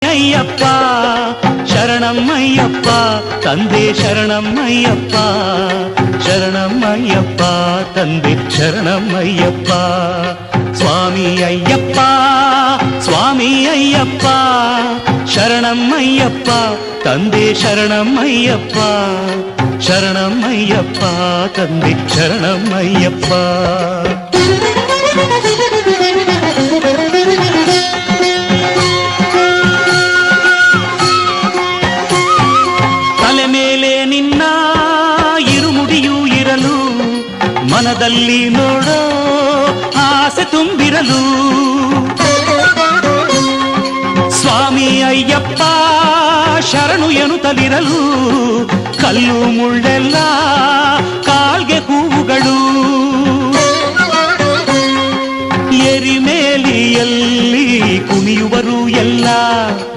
ಅಯ್ಯಪ್ಪ ಶರಣಮ್ಮಯ್ಯಪ್ಪ ತಂದೆ ಶರಣಮ್ಮಯ್ಯಪ್ಪ ಶರಣಮ್ಮಯ್ಯಪ್ಪ ತಂದೆ ಶರಣಮ್ಮಯ್ಯಪ್ಪ ಸ್ವಾಮಿ ಅಯ್ಯಪ್ಪ ಸ್ವಾಮಿ ಅಯ್ಯಪ್ಪ ಶರಣಮ್ಮಯ್ಯಪ್ಪ ತಂದೆ ಶರಣಮ್ಮಯ್ಯಪ್ಪ ಶರಣಮ್ಮಯ್ಯಪ್ಪ ತಂದೆ ಶರಣಮ್ಮಯ್ಯಪ್ಪ ತಲೆ ಮೇಲೆ ನಿನ್ನ ಇರುಮುಡಿಯೂ ಇರಲು ಮನದಲ್ಲಿ ನೋಡೋ ಆಸೆ ತುಂಬಿರಲು ಸ್ವಾಮಿ ಅಯ್ಯಪ್ಪ ಶರಣು ಎನ್ನುತ್ತಲಿರಲು ಕಲ್ಲು ಮುಳ್ಳೆಲ್ಲ ಕಾಲ್ಗೆ ಹೂವುಗಳು ಎರಿಮೇಲಿಯಲ್ಲಿ ಕುಣಿಯುವರು ಎಲ್ಲ